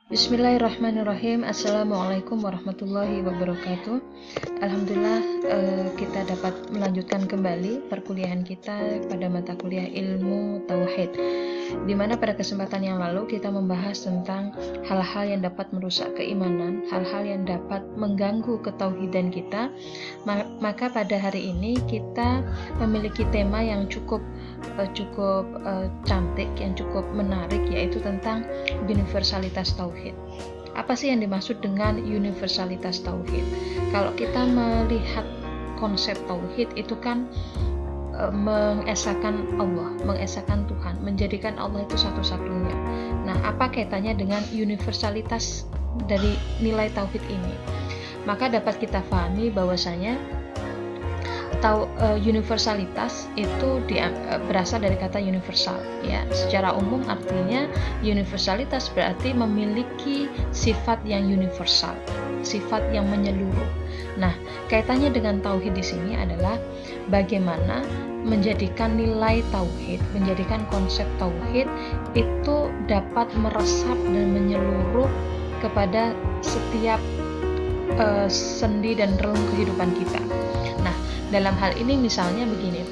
Bismillahirrahmanirrahim. Assalamualaikum warahmatullahi wabarakatuh. Alhamdulillah, kita dapat melanjutkan kembali perkuliahan kita pada mata kuliah ilmu tauhid, di mana pada kesempatan yang lalu kita membahas tentang hal-hal yang dapat merusak keimanan, hal-hal yang dapat mengganggu ketauhidan kita. Maka pada hari ini kita memiliki tema yang cukup cantik, yang cukup menarik, yaitu tentang universalitas tauhid. Apa sih yang dimaksud dengan universalitas tauhid? Kalau kita melihat konsep tauhid itu kan mengesahkan Allah, mengesahkan Tuhan, menjadikan Allah itu satu-satunya. Nah, apa kaitannya dengan universalitas dari nilai tauhid ini? Maka dapat kita pahami bahwasanya universalitas itu berasal dari kata universal, ya. Secara umum artinya universalitas berarti memiliki sifat yang universal, sifat yang menyeluruh. Nah, kaitannya dengan tauhid di sini adalah bagaimana menjadikan nilai tauhid, menjadikan konsep tauhid itu dapat meresap dan menyeluruh kepada setiap sendi dan relung kehidupan kita. Nah, dalam hal ini misalnya begini,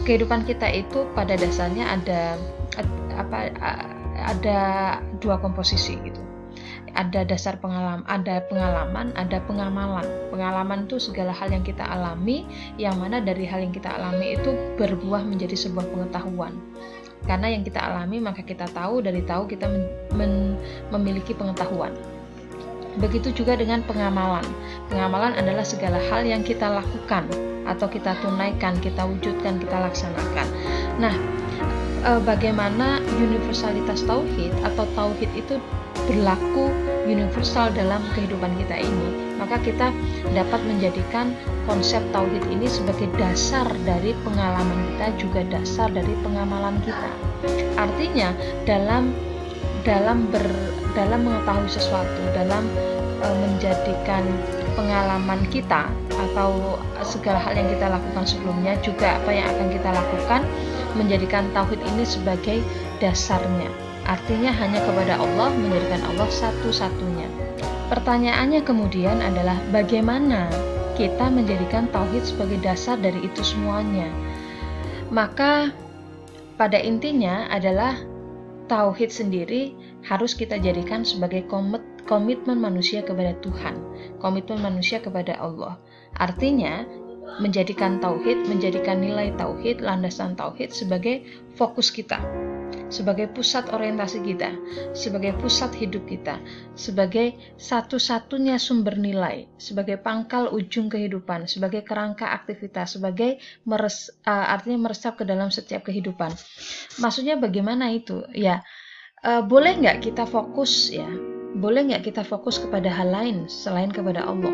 kehidupan kita itu pada dasarnya ada dua komposisi gitu. Ada dasar pengalaman, ada pengamalan. Pengalaman itu segala hal yang kita alami, yang mana dari hal yang kita alami itu berbuah menjadi sebuah pengetahuan. Karena yang kita alami maka kita tahu, dari tahu kita memiliki pengetahuan. Begitu juga dengan pengamalan. Pengamalan adalah segala hal yang kita lakukan atau kita tunaikan, kita wujudkan, kita laksanakan. Nah, bagaimana universalitas tauhid atau tauhid itu berlaku universal dalam kehidupan kita ini? Maka kita dapat menjadikan konsep tauhid ini sebagai dasar dari pengalaman kita, juga dasar dari pengamalan kita. Artinya dalam mengetahui sesuatu, dalam menjadikan pengalaman kita atau segala hal yang kita lakukan sebelumnya, juga apa yang akan kita lakukan, menjadikan tauhid ini sebagai dasarnya. Artinya hanya kepada Allah, menjadikan Allah satu-satunya. Pertanyaannya kemudian adalah bagaimana kita menjadikan tauhid sebagai dasar dari itu semuanya? Maka pada intinya adalah tauhid sendiri harus kita jadikan sebagai komitmen manusia kepada Tuhan, komitmen manusia kepada Allah. Artinya menjadikan tauhid, menjadikan nilai tauhid, landasan tauhid sebagai fokus kita, sebagai pusat orientasi kita, sebagai pusat hidup kita, sebagai satu-satunya sumber nilai, sebagai pangkal ujung kehidupan, sebagai kerangka aktivitas, sebagai artinya meresap ke dalam setiap kehidupan. Maksudnya bagaimana itu? Ya, boleh nggak kita fokus, ya? Boleh nggak kita fokus kepada hal lain selain kepada Allah?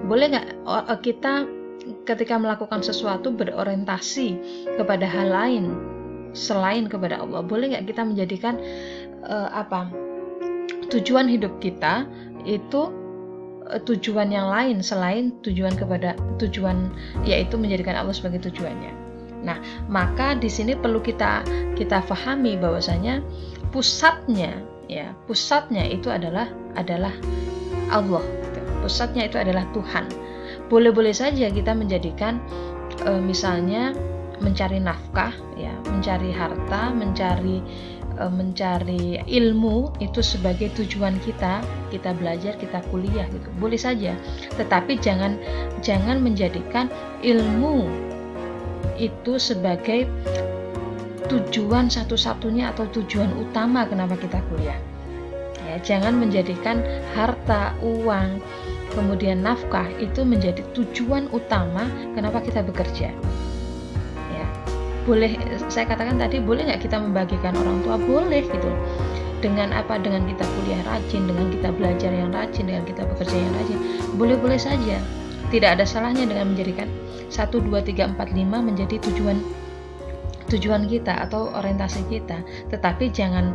Boleh nggak kita ketika melakukan sesuatu berorientasi kepada hal lain selain kepada Allah? Boleh nggak kita menjadikan tujuan hidup kita itu tujuan yang lain selain tujuan yaitu menjadikan Allah sebagai tujuannya? Nah, maka di sini perlu kita pahami bahwasanya pusatnya itu adalah Allah. Pusatnya itu adalah Tuhan. Boleh-boleh saja kita menjadikan misalnya mencari nafkah, ya, mencari harta, mencari ilmu itu sebagai tujuan kita belajar, kita kuliah gitu. Boleh saja, tetapi jangan menjadikan ilmu itu sebagai tujuan satu-satunya atau tujuan utama kenapa kita kuliah. Ya, jangan menjadikan harta, uang, kemudian nafkah itu menjadi tujuan utama kenapa kita bekerja. Ya, boleh, saya katakan tadi, boleh nggak kita membagikan orang tua? Boleh gitu. Dengan apa? Dengan kita kuliah rajin, dengan kita belajar yang rajin, dengan kita bekerja yang rajin. Boleh-boleh saja. Tidak ada salahnya dengan menjadikan 1, 2, 3, 4, 5 menjadi tujuan kita atau orientasi kita, tetapi jangan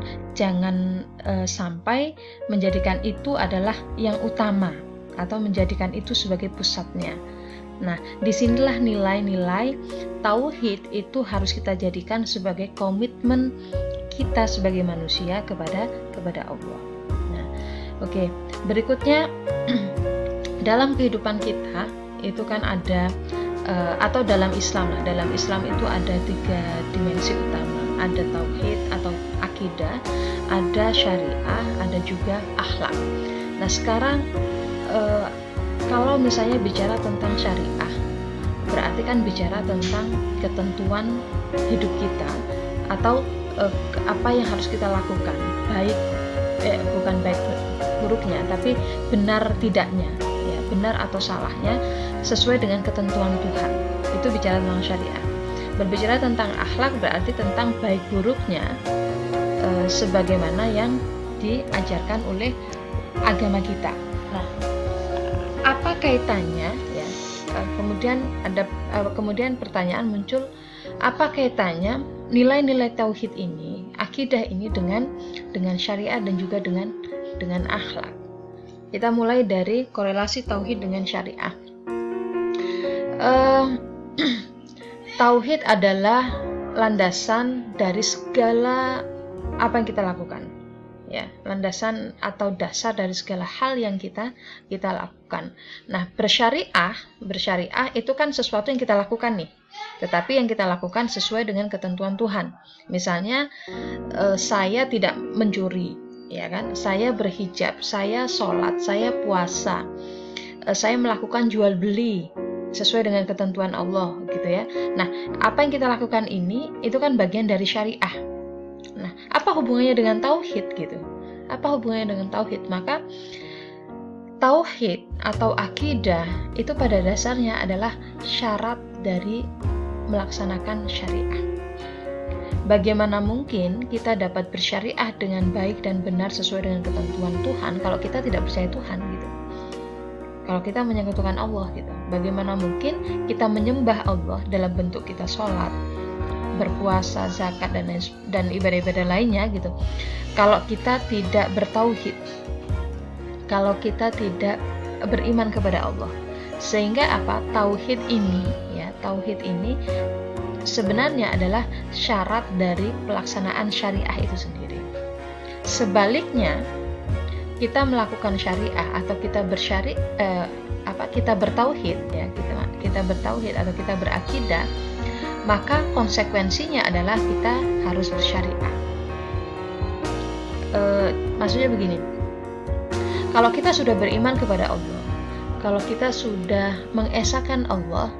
sampai menjadikan itu adalah yang utama atau menjadikan itu sebagai pusatnya. Nah, disinilah nilai-nilai tauhid itu harus kita jadikan sebagai komitmen kita sebagai manusia kepada Allah. Oke, berikutnya dalam kehidupan kita itu kan ada atau dalam Islam lah. Dalam Islam itu ada 3 dimensi utama. Ada tauhid atau akidah, ada syariah, ada juga akhlak. Nah, sekarang kalau misalnya bicara tentang syariah, berarti kan bicara tentang ketentuan hidup kita atau apa yang harus kita lakukan, bukan baik buruknya, tapi benar tidaknya, ya, benar atau salahnya sesuai dengan ketentuan Tuhan. Itu bicara tentang syariah. Berbicara tentang akhlak berarti tentang baik buruknya sebagaimana yang diajarkan oleh agama kita. Nah, apa kaitannya, ya? Kemudian pertanyaan muncul, apa kaitannya nilai-nilai tauhid ini, akidah ini dengan syariat dan juga dengan akhlak? Kita mulai dari korelasi tauhid dengan syariah. Tauhid adalah landasan dari segala apa yang kita lakukan, ya, landasan atau dasar dari segala hal yang kita lakukan. Nah, bersyariah itu kan sesuatu yang kita lakukan nih, tetapi yang kita lakukan sesuai dengan ketentuan Tuhan. Misalnya saya tidak mencuri, ya kan, saya berhijab, saya sholat, saya puasa, saya melakukan jual beli sesuai dengan ketentuan Allah, gitu ya. Nah, apa yang kita lakukan ini itu kan bagian dari syariah. Nah, apa hubungannya dengan tauhid gitu? Apa hubungannya dengan tauhid? Maka tauhid atau akidah itu pada dasarnya adalah syarat dari melaksanakan syariah. Bagaimana mungkin kita dapat bersyariah dengan baik dan benar sesuai dengan ketentuan Tuhan kalau kita tidak percaya Tuhan gitu? Kalau kita menyekutukan Allah gitu, bagaimana mungkin kita menyembah Allah dalam bentuk kita sholat, berpuasa, zakat dan ibadah-ibadah lainnya gitu, kalau kita tidak bertauhid, kalau kita tidak beriman kepada Allah. Sehingga apa? Tauhid ini sebenarnya adalah syarat dari pelaksanaan syariah itu sendiri. Sebaliknya, kita melakukan syariah atau kita bertauhid, ya, kita bertauhid atau kita berakidah, maka konsekuensinya adalah kita harus bersyariah. Maksudnya begini, kalau kita sudah beriman kepada Allah, kalau kita sudah mengesahkan Allah,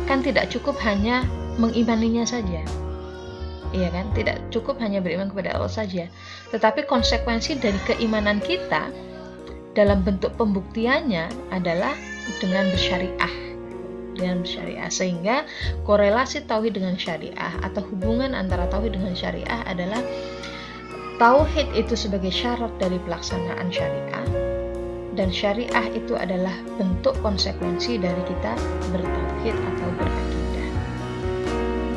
kan tidak cukup hanya mengimaninya saja. Iya kan? Tidak cukup hanya beriman kepada Allah saja, tetapi konsekuensi dari keimanan kita dalam bentuk pembuktiannya adalah dengan bersyariah. Sehingga korelasi tauhid dengan syariah atau hubungan antara tauhid dengan syariah adalah tauhid itu sebagai syarat dari pelaksanaan syariah, dan syariah itu adalah bentuk konsekuensi dari kita bertauhid atau berakidah.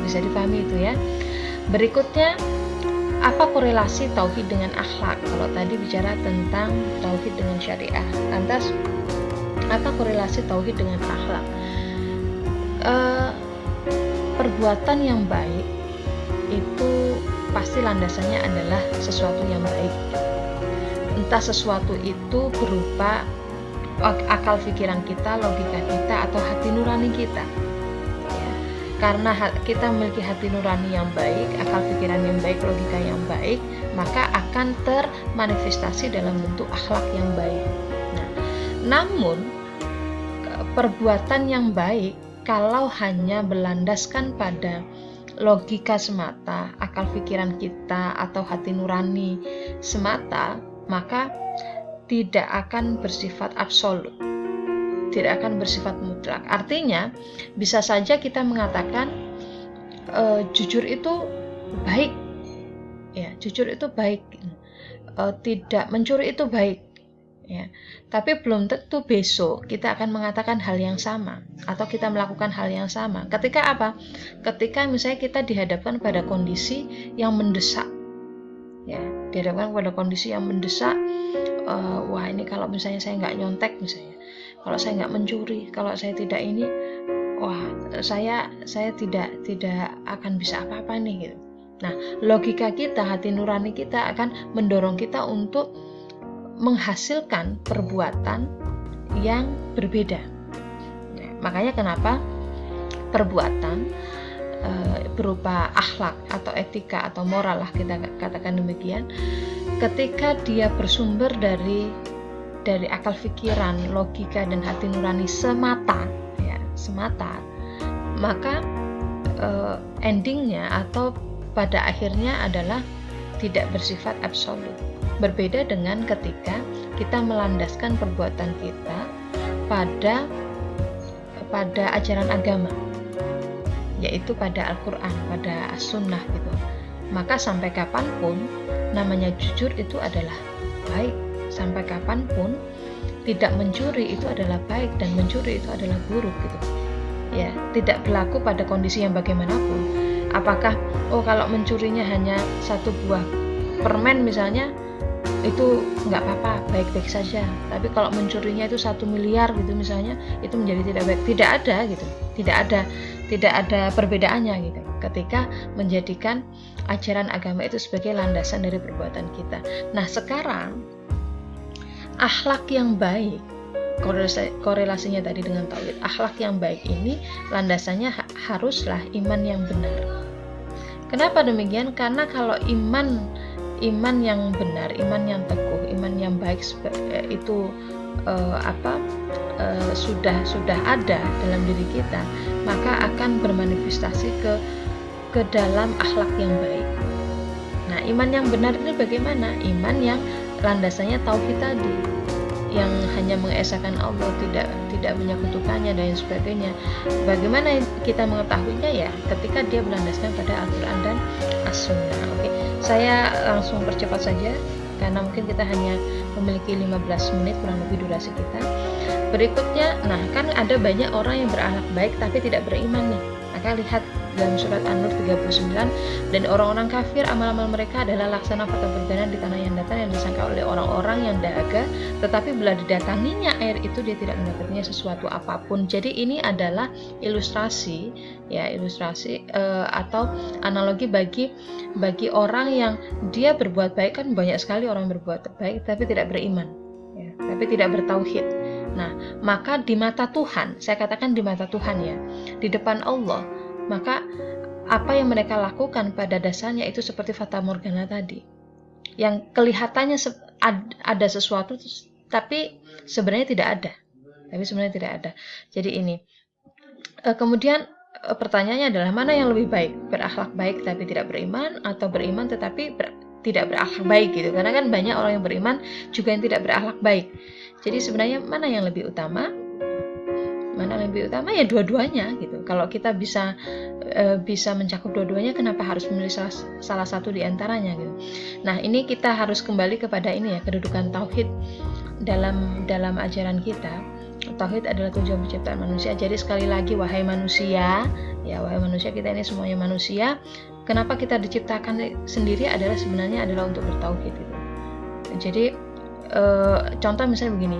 Bisa dipahami itu ya? Berikutnya, apa korelasi tauhid dengan akhlak? Kalau tadi bicara tentang tauhid dengan syariah, lantas apa korelasi tauhid dengan akhlak? Perbuatan yang baik itu pasti landasannya adalah sesuatu yang baik. Entah sesuatu itu berupa akal pikiran kita, logika kita, atau hati nurani kita. Karena kita memiliki hati nurani yang baik, akal pikiran yang baik, logika yang baik, maka akan termanifestasi dalam bentuk akhlak yang baik. Nah, namun perbuatan yang baik kalau hanya berlandaskan pada logika semata, akal pikiran kita atau hati nurani semata, maka tidak akan bersifat absolut, tidak akan bersifat mutlak. Artinya, bisa saja kita mengatakan jujur itu baik, ya, jujur itu baik, tidak mencuri itu baik, ya. Tapi belum tentu besok kita akan mengatakan hal yang sama atau kita melakukan hal yang sama. Ketika apa? Ketika misalnya kita dihadapkan pada kondisi yang mendesak, ya, dihadapkan pada kondisi yang mendesak. Wah, ini kalau misalnya saya nggak nyontek misalnya, kalau saya nggak mencuri, kalau saya tidak ini, wah, saya tidak akan bisa apa-apa nih gitu. Nah, logika kita, hati nurani kita akan mendorong kita untuk menghasilkan perbuatan yang berbeda. Makanya kenapa perbuatan berupa akhlak atau etika atau moral lah kita katakan demikian, ketika dia bersumber dari akal pikiran, logika dan hati nurani semata, maka endingnya atau pada akhirnya adalah tidak bersifat absolut. Berbeda dengan ketika kita melandaskan perbuatan kita pada ajaran agama, yaitu pada Al-Quran, pada As-Sunnah gitu. Maka sampai kapanpun namanya jujur itu adalah baik, sampai kapanpun tidak mencuri itu adalah baik dan mencuri itu adalah buruk gitu. Ya, tidak berlaku pada kondisi yang bagaimanapun. Apakah kalau mencurinya hanya satu buah permen misalnya, itu nggak apa-apa, baik-baik saja. Tapi kalau mencurinya itu 1 miliar gitu misalnya, itu menjadi tidak baik. Tidak ada gitu, tidak ada perbedaannya gitu. Ketika menjadikan ajaran agama itu sebagai landasan dari perbuatan kita. Nah sekarang akhlak yang baik, korelasinya tadi dengan tauhid, akhlak yang baik ini landasannya haruslah iman yang benar. Kenapa demikian? Karena kalau iman yang benar, iman yang teguh, iman yang baik itu sudah ada dalam diri kita, maka akan bermanifestasi ke dalam akhlak yang baik. Nah, iman yang benar itu bagaimana? Iman yang landasannya tauhid tadi, yang hanya mengesahkan Allah, tidak menyekutukannya dan sebagainya. Bagaimana kita mengetahuinya? Ya, ketika dia berlandaskan pada Al-Quran dan As-Sunnah. Oke, saya langsung percepat saja karena mungkin kita hanya memiliki 15 menit kurang lebih durasi kita. Berikutnya, nah kan ada banyak orang yang berakhlak baik tapi tidak beriman nih. Maka lihat dalam surat An-Nur 39, dan orang-orang kafir amal-amal mereka adalah laksana kota berganan di tanah yang datar yang disangka oleh orang-orang yang dahaga, tetapi bila didatanginya air itu dia tidak mendapatnya sesuatu apapun. Jadi ini adalah ilustrasi atau analogi bagi orang yang dia berbuat baik. Kan banyak sekali orang berbuat baik tapi tidak beriman, ya, tapi tidak bertauhid. Nah, maka di mata Tuhan, saya katakan di mata Tuhan ya, di depan Allah, maka apa yang mereka lakukan pada dasarnya itu seperti fata morgana tadi, yang kelihatannya ada sesuatu tapi sebenarnya tidak ada. Jadi ini kemudian pertanyaannya adalah mana yang lebih baik, berakhlak baik tapi tidak beriman, atau beriman tetapi tidak berakhlak baik gitu. Karena kan banyak orang yang beriman juga yang tidak berakhlak baik. Jadi sebenarnya mana yang lebih utama? Ya dua-duanya gitu. Kalau kita bisa mencakup dua-duanya, kenapa harus memilih salah satu di antaranya gitu. Nah, ini kita harus kembali kepada ini ya, kedudukan tauhid dalam ajaran kita. Tauhid adalah tujuan penciptaan manusia. Jadi sekali lagi, wahai manusia, kita ini semuanya manusia. Kenapa kita diciptakan sendiri adalah sebenarnya untuk bertauhid gitu. Jadi contoh misalnya begini,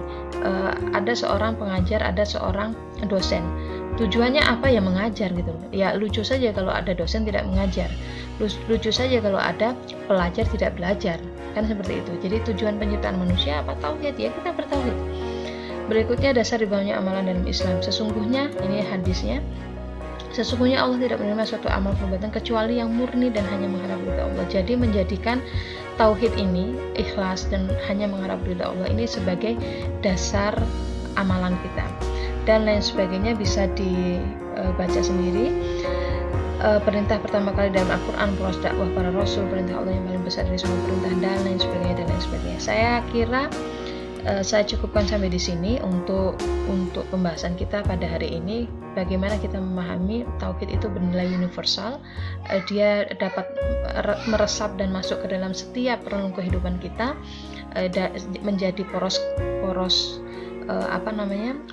ada seorang pengajar, ada seorang dosen. Tujuannya apa ya? Mengajar gitu. Ya lucu saja kalau ada dosen tidak mengajar. Lucu saja kalau ada pelajar tidak belajar. Kan seperti itu. Jadi tujuan penciptaan manusia apa? Tauhid, ya kita bertauhid. Berikutnya dasar dibangunnya amalan dalam Islam. Sesungguhnya, ini hadisnya, sesungguhnya Allah tidak menerima suatu amal perbuatan kecuali yang murni dan hanya mengharap ridha Allah. Jadi menjadikan tauhid ini, ikhlas dan hanya mengharap ridha Allah ini sebagai dasar amalan kita. Dan lain sebagainya bisa dibaca sendiri. Perintah pertama kali dalam Al-Quran, proses dakwah para rasul, perintah Allah yang paling besar dari semua perintah, dan lain sebagainya. Saya kira saya cukupkan sampai di sini untuk pembahasan kita pada hari ini. Bagaimana kita memahami tauhid itu bernilai universal, dia dapat meresap dan masuk ke dalam setiap relung kehidupan kita, menjadi poros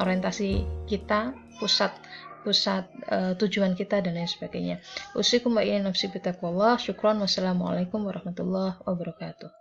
orientasi kita, pusat tujuan kita dan lain sebagainya. Usikum wa iyyan nafsi bittaqwallah. Syukran, wassalamualaikum warahmatullahi wabarakatuh.